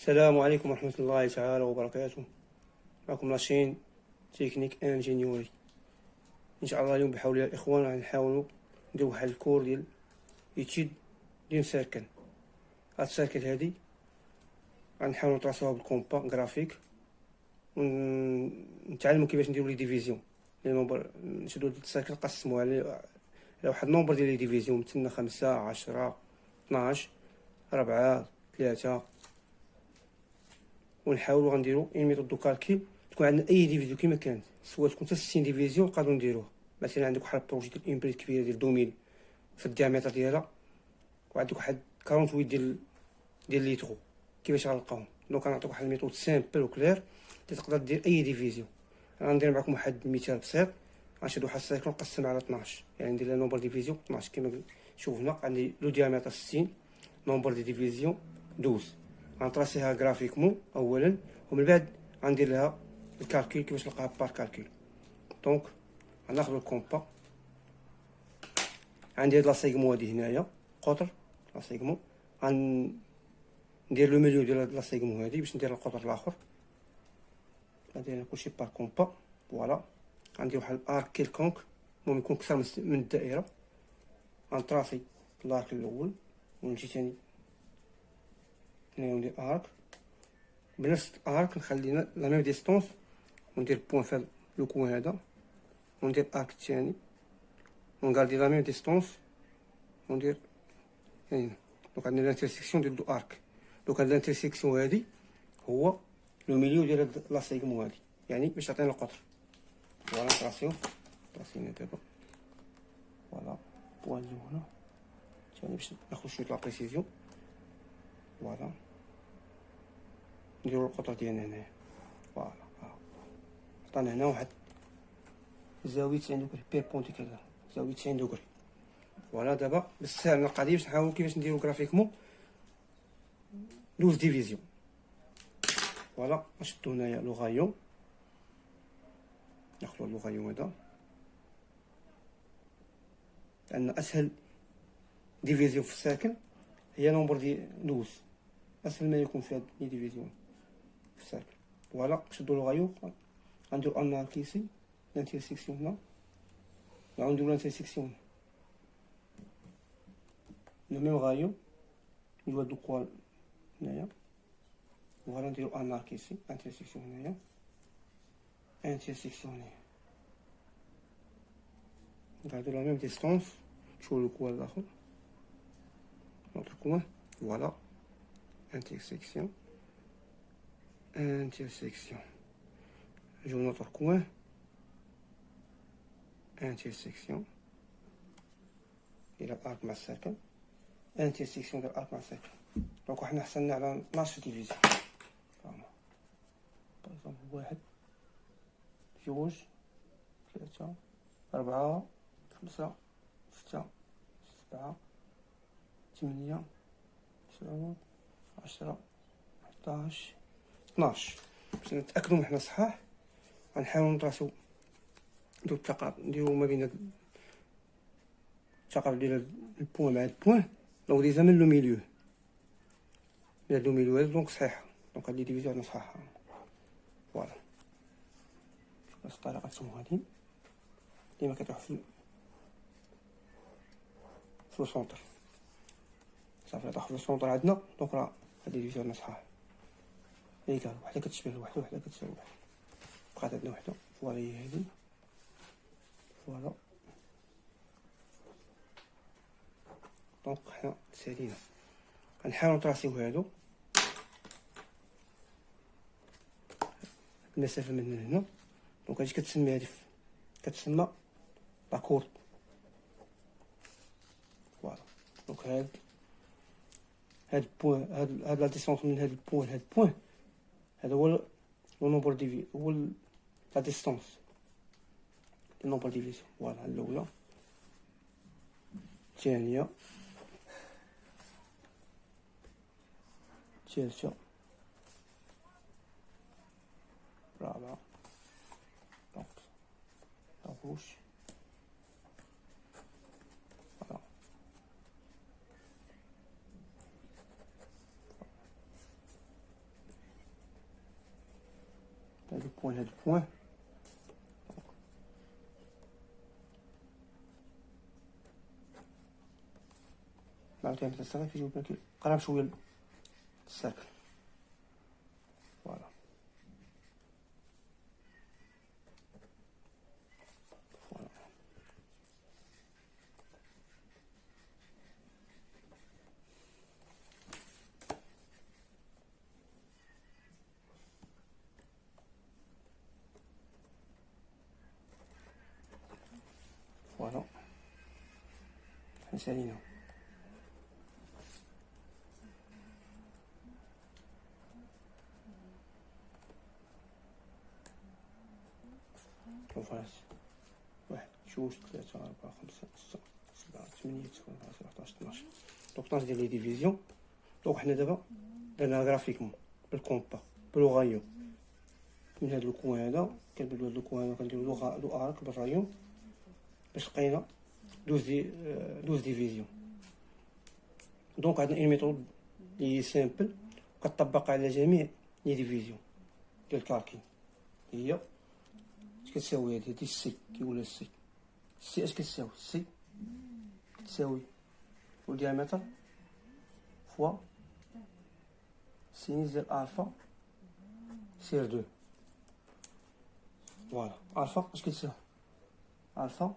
السلام عليكم ورحمة الله تعالى وبركاته. معكم لاشين تكنيك انجينيوري. ان شاء الله اليوم بحول الله الاخوان غنحاولوا نديرو واحد الكور ديال ايتيد ديال سيركل. هاد السيركل هادي غنحاولوا نطراسوها بالكومبا غرافيك ونتعلموا كيفاش نديرو لي ديفيزيون. لي نومبر نشدو هاد السيركل نقسموه على واحد النومبر ديال لي ديفيزيون، مثلنا 5 10 12 4 3، ونحاولوا غنديروا اون ميثود دو كالكيل تكون عندنا اي ديفيزيون كما كانت، سواء تكون حتى 60 ديفيزيون نقدروا نديروها. مثلا عندك واحد البروجي ديال امبريد كبيره ديال 2000 في الديامتر ديالها، وعندك واحد 48 ديال ليترو، كيفاش غنلقاوهم؟ دونك غنعطيك واحد الميثود سامبل وكلير اللي تقدر دير اي ديفيزيون. غندير معكم واحد المثال بسيط. غنشد واحد السيكل نقسم على 12، يعني ندير لها نومبر ديفيزيون 12 كما شوفنا. عندي لو ديامتر 60، نومبر دي ديفيزيون 12. غنطراسيها غرافيكمون اولا، ومن بعد غندير لها الكالكيل كيفاش نلقاها بار كالكيل. دونك غناخذ الكومبا، عندي هاد لاسيغمون هادي هنايا قطر لاسيغمون، غندير لو ميليو ديال هاد لاسيغمون هادي باش ندير القطر الاخر. غندير كلشي بار كومبا. فوالا، غندير واحد الارك كيلكونك، المهم يكون اكثر من الدائره. غنطراسي الارك الاول ونمشي ثاني هنا وندير ارك بنفس الارك، نخلي لا ميم ديستونس وندير بوين في لو كوين هذا، وندير ارك الثاني ونغادي لا ميم ديستونس وندير هنا. دونك عندنا الانترسيكسيون ديال دو ارك. دونك هاد الانترسيكسيون هادي هو لو ميليو ديال هاد لا سيغمون هادي، يعني باش تعطينا القطر. فوالا طراسينا دابا. فوالا بوين هنا ثاني باش ناخذ شويه لا بريسيزيون. فوالا نديرو القطر ديالنا هنايا. فوالا عطانا هنا واحد زاوية 90 دوغري بيربونديكولار، زاوية 90 دوغري. فوالا دابا بالسهل من القضية باش نحاول كيفاش نديرو غرافيكمون 12 ديفيزيون. فوالا نشدو هنايا لو غايون، ناخدو لو غايون هذا. عندنا اسهل ديفيزيون في الساكن هي نومبر ديال 12، اسهل ما يكون في هاد لي ديفيزيون في الساكن. فوالا نشدو لو غايون، غنديرو اناركيسي لانترسيكسيون هنا، نعاود نديرو لانترسيكسيون لو ميم غايون نديرو هاد الكوال هنايا. فوالا نديرو اناركيسي انترسيكسيون هنايا، انترسيكسيون هنايا، نقعدو لا ميم ديستونس نشوفو لو كوال الاخر نوتر كوين. فوالا انترسيكسيون نجيو نوتر كوين انترسيكسيون الى الارك مع السيركل، انترسيكسيون ديال الارك مع السيركل. دونك حنا حصلنا على 12 ديفيزيون. باغ واحد جوج ثلاثة 4 5 6 7 8 9 10 11 12. باش نتاكدوا من حنا صحاح غنحاولوا نطراسو نديرو التقاطع، نديرو ما بين التقاطع ديال البوين مع البوين. دونك ديجا من لو ميليو لو ميليو هذا دونك صحيحه. دونك هاد لي ديفيزيون عندنا صحاحه. فوالا بس الطريقه تسمو هادي ديما كتروح في السونتر صافي. طاح في السونتر عندنا. دونك راه هاد لي ديفيزيون عندنا صحاح. هيك وحده كتشبه لوحده وحده كتساوي وحده، بقات عندنا وحده. فوالا هي هادي. فوالا دونك حنا سالينا غنحاولو نطراسيو هادو المسافه من هنا. دونك هادي كتسمى هادي كتسمى لاكورد. فوالا دونك هاد البوين هاد لا ديستونس من هاد البوين لهاد البوين هذا هو لو نومبر ديفي هو لا ديستونس ديال نومبر ديفيزيون. فوالا الاولى الثانيه الثالثه الرابعه دونك لاغوش. فوالا هاد البوان هاد البوان مع تايم الصغير كيجيو قراب شويه الساكن. فوالا فوالا فوالا نسالينا. فوالا 1 2 3 4 5 6 7 8 9 10 11 12. دونك 12 ديال لي ديفيزيون. دونك حنا دابا درنا غرافيكمون بالكومبا بالوغايو من هاد الكوان هذا كنبدلو هاد الكوان هذا كنديرو لو ارك بالرايون باش لقينا 12 ديفيزيون. دونك عندنا اون ميثود لي سامبل كتطبق على جميع لي ديفيزيون ديال الكالكين. هي اش كتساوي هادي السي كيقول السي اش كتساوي السي كتساوي الديامتر فوا سينيس ديال الفا سير 2. فوالا الفا اش كتساوي؟ الفا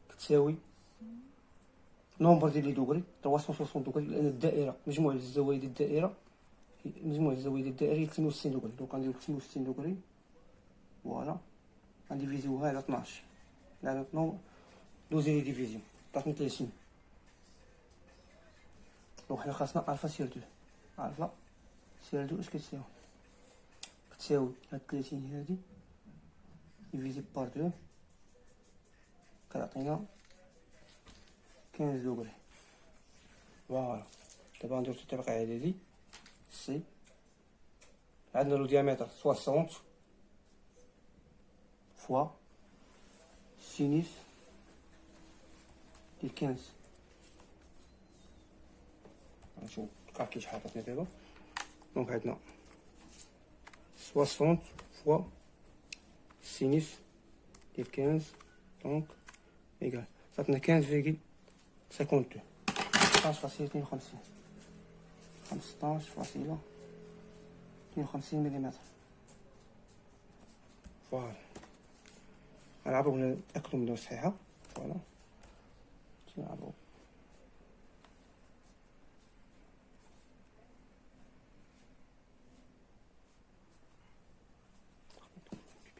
كتساوي نومبر ديال لي دوغري 360 دوغري، لان الدائره مجموع الزوايا ديال الدائره هي 68 دوغري. دونك غنديرو 68 دوغري. فوالا غنديفيزيوها على 12 على 12 لي ديفيزيون عطاتني 30. دونك حنا خاصنا الفا سير 2. الفا سير 2 اش كتساوي؟ كتساوي هاد 30 هادي ديفيزي بار 2 كتعطينا 15 دوغري. فوالا دابا غنديرو الطريقه هادي سي. عندنا لو ديامتر 60 فوا سينيس ديال 15. غنشوف الكالكيل شحال عطاتني دابا. دونك عندنا 60 فوا سينيس ديال 15 دونك ايكال عطاتنا 15,52 15,52 15,52 ملم. فوالا غنعرفو نتأكدو منها صحيحة. فوالا تنعرفو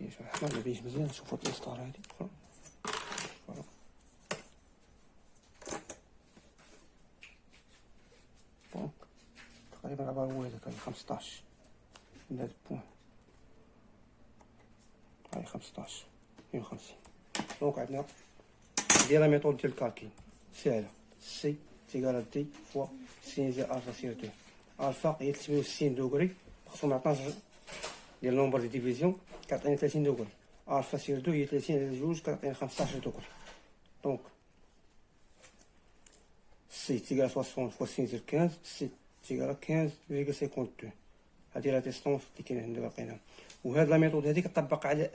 بيش الرحمن مبينش مزيان. نشوفو هاد الإسطار هادي. فوالا دونك تقريبا عبارة هو هداك 15 من هاد البوان. هاي 15 52. دونك عندنا ديال لا ميثود ديال الكالكين ساهلة. سي تيكال دي فوا سين ديال الفا سير 2. الفا هي 68 دوغري مقسوم على 12 ديال نومبر دي ديفيزيون كتعطيني 30 دوغري. الفا سير 2 هي 30 على 2 كتعطيني 15 دوغري. دونك سي تيكال 60 فوا سين ديال 15 سي تيكال 15,52. هادي لا ديستونس اللي كاينه هنا باقينا. وهاد لا ميثود هادي كتطبق على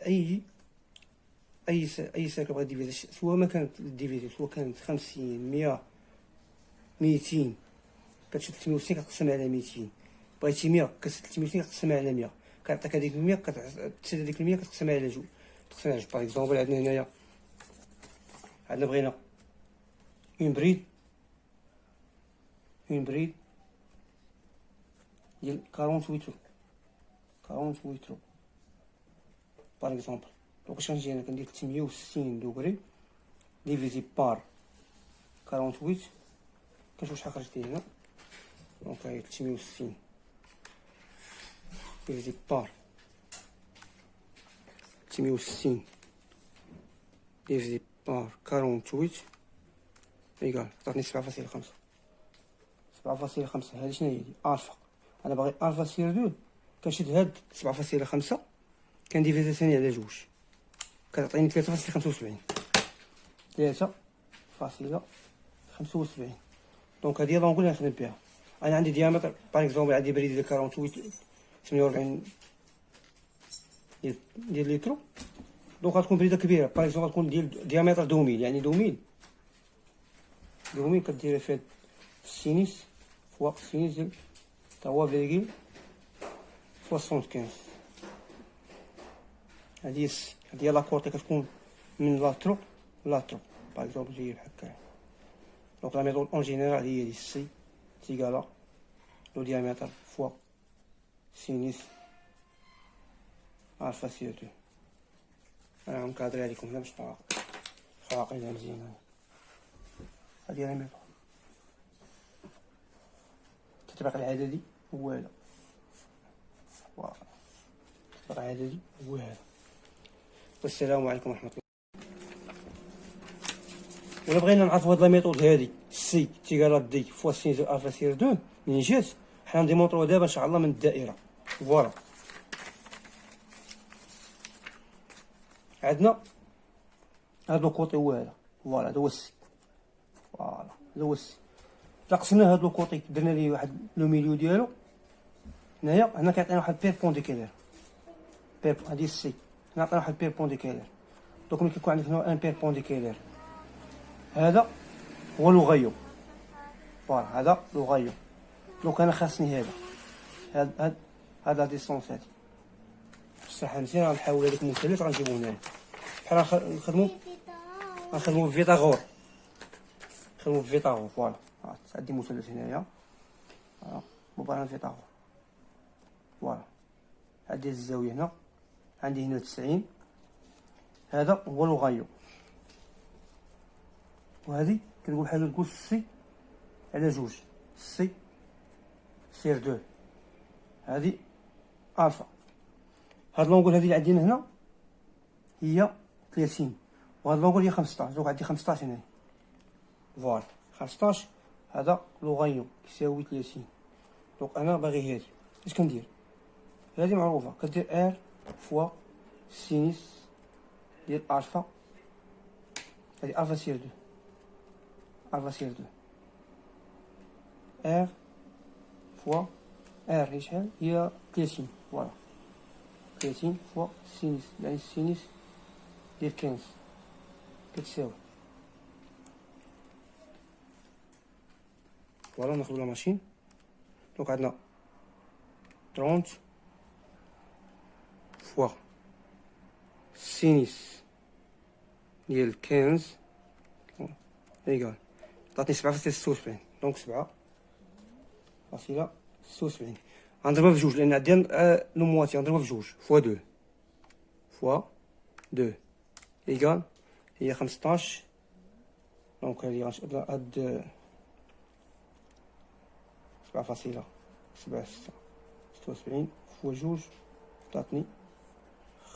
اي ساكه بغا ديفيزي، سواء ما كانت ديفيزي سواء كانت 50 100 200. كتشد 360 كتقسم على 200. بغيتي 100 كتشد 360 كتقسم على 100. كتعطيك هذيك 100 كتشد هذيك 100 كتقسم على جوج. باغ اكزومبل عندنا هنايا بغينا اون بريد ديال 48 باغ اكزومبل. دونك اش غنجي انا كندير 360 دوغري ديفيزي بار 48. كنشوف شحال خرجت لي هنا. دونك هاهي 360 ديفيزي بار 360 ديفيزي بار 48 ايكال عطاتني 7.5. 7.5 هادي شنو هي؟ الفا. انا باغي الفا سير 2 كنشد هاد 7.5 كنديفيزي ثاني على جوج كتعطيني 3.75. 3.75. دونك هادي لونغ اللي نخدم بها. انا عندي ديامتر باغ اكزومبل عندي بريد ديال 48 48 ديال ليترو. دونك غتكون بريده كبيره، باغ اكزومبل غتكون ديال ديامتر 2000، يعني 2000 كديرها فيها السينيس فوا السينيس ديال 3,75. هادي هي لاكورتي كتكون من لاترو لاترو، باغ اكزومبل جايه بحال هكا. دونك لا ميثود اون جينيرال هي دي سي تيكالا لو ديامتر فوا سينيس الفا سير 2. انا غنكادري عليكم هنا باش فواقيلا مزيانه. هادي لا ميثود التطبيق العددي هو هذا، التطبيق العددي هو هذا. والسلام عليكم ورحمه الله. ولا بغينا نعرفوا هاد لا ميثود هادي سي تيكالا دي فوا سين زائد الفا سير 2 منين جات، حنا نديمونطرو دابا ان شاء الله من الدائره. فوالا عندنا هاد لو كوطي هو هذا، فوالا هذا هو السي، فوالا هذا هو السي. الا قسمنا هاد لو كوطي درنا ليه واحد لو ميليو ديالو هنا كيعطينا واحد بيربونديكولير، هادي السي هنا عطينا واحد بيربونديكولير. دونك ملي كيكون عندك هنا ان بيربونديكولير هذا هو لو غيو، فوالا هذا لو غيو. دونك انا خاصني هذا ديستونس هادي بصح مزيان. غنحاول هذيك المثلث غنجيبو هنايا بحال غنخدمو بفيتاغور، فوالا عندي مثلث هنايا مباراه فيتاغور. فوالا عندي الزاويه هنا، عندي هنا 90. هذا هو لو غايو، وهذه كتقول حاجه تقول سي على جوج، سي سير 2 هذه الفا. هاد لونغول هذه اللي عندنا هنا هي 30، وهاد لونغول هي 15. دونك عندي 15 هنا، فوالا 15. هذا لو غايو يساوي 30. دونك انا باغي هادي، اش كندير؟ هادي معروفه، كدير ار فوا سينيس ديال الفا، هادي الفا سير 2، الفا سير 2 ار فوا ار هي شحال؟ هي 30. فوالا 30 فوا سينيس، يعني السينيس ديال 15 كتساوي. فوالا ناخدو لا ماشين. دونك عندنا 30 فوا سينيس ديال 15 ايكال عطاتني 7.76. دونك 7.76 غنضربها في جوج، لان عندي لو مواتي غنضربها في جوج فوا 2 ايكال هي 15. دونك هادي غنشد هاد 7.76 فوا جوج عطاتني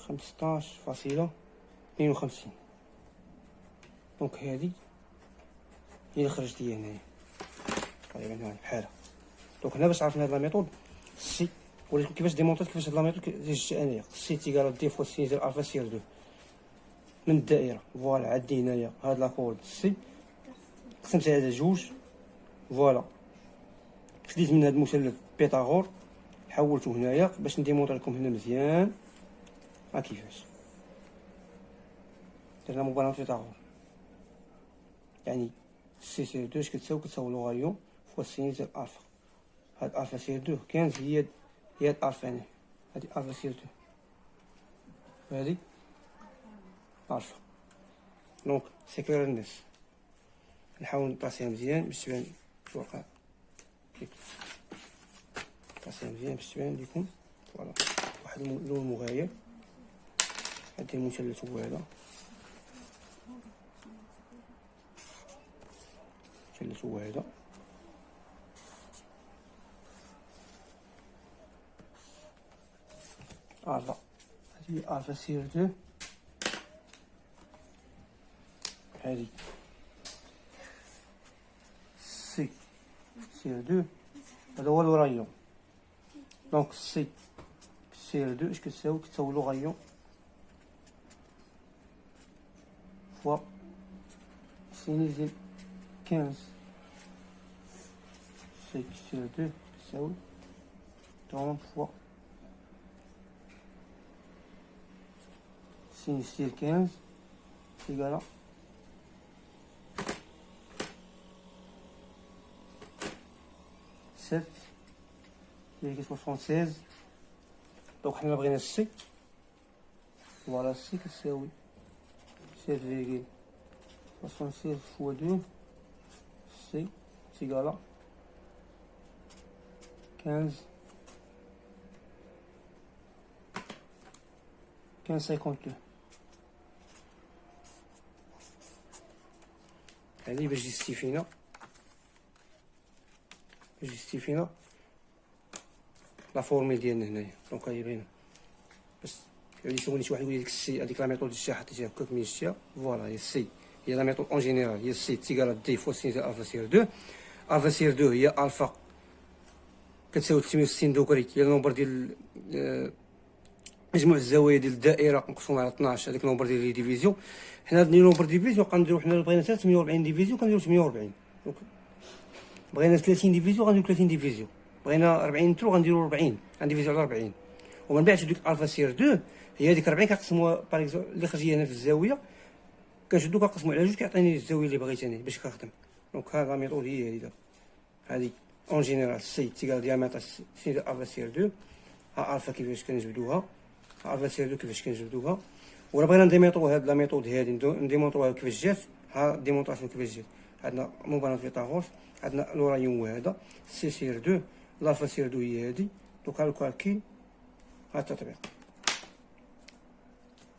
15.52. دونك هادي هي اللي خرجت لي هنايا تقريبا هاي بحالها. دونك هنا باش عرفنا هاد لا ميثود سي، وريتكم كيفاش ديمونطريت كيفاش هاد لا ميثود جات انايا. سي تيكال دي فوا سي ديال الفا سير 2 من الدائره. فوالا عندي هنايا هاد لاكورد سي قسمتها على جوج، فوالا خديت من هاد المثلث بيتاغور حولته هنايا باش نديمونطري لكم هنا مزيان. ها كيفاش درنا مباراه بيتاغور، يعني سي سير 2 اش كتساوي لو غايو فوا سينيس ديال الفا. هاد الفا سير 2 15 هي الفا هنا، هادي الفا سير 2 وهادي الفا. دونك سي كلير الناس، نحاول نطاسيها مزيان باش تبان الورقه، نطاسيها مزيان باش تبان ليكم. فوالا واحد اللون مغاير. عندي المثلث هو هذا، المثلث هو هذا. الفا هذه الفا سير 2، هذه سي سير 2، هذا هو لو رايون. دونك سي سير 2 اش كتساوي لو غايون فوا سينيس ديال 15. سي سير 2 كتساوي 30 فوا سين ستيل 15 إيكالا 7,76. دونك حنا بغينا السي، فوالا السي كتساوي 7,76 فوا 2 سي إيكالا 15,52. هادي باش جيستيفينا لا فورميل ديالنا هنايا. دونك هي باينه، بس اللي سولني شي واحد يقول لك السي هذيك لا ميثود ديال حطيتيها هكاك ملي شتيها، فوالا هي السي، هي لا ميثود اون جينيرال، هي السي تيكال دي فوا سين الفا سير 2. الفا سير 2 هي الفا كتساوي 360 دوغري، هي النومبر ديال مجموع الزوايا ديال الدائره مقسوم على 12، هذاك النومبر ديال لي ديفيزيون. حنا هاد النومبر ديفيزيون غنديرو، حنا بغينا 340 ديفيزيون كنديرو 840. دونك بغينا 30 ديفيزيون غنديرو 30 ديفيزيون، بغينا 40 ترو غنديرو 40 غنديفيزيو على 40. ومن بعد ديك الفا سير 2 هي هذيك 40 كنقسموها باغ اكزومبل اللي خرج لي هنا في الزاويه، كنشدو كنقسمو على 2 كيعطيني الزاويه اللي بغيت انا باش كنخدم. دونك هاد لا ميثود هي هادي دابا، هادي اون جينيرال سي تيكال ديامتر سي ديال الفا سير 2. ها الفا كيفاش كنجبدوها، ها الفا سير 2 كيفاش كنجبدوها. ولا بغينا نديمونطرو هاد لا ميثود هادي نديمونطروها كيفاش جات، ها ديمونطراسيون كيفاش جات. عندنا مباناه فيثاغورس، عندنا لورايون هذا سي سير 2، الفا سير 2 هي هادي. دونك ها الكالكيل، ها التطبيق.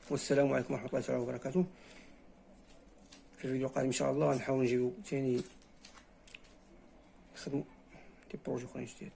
والسلام عليكم ورحمه الله تعالى وبركاته. في الفيديو القادم ان شاء الله نحاول نجيبو ثاني نخدمو دي بروجي اخرين جداد.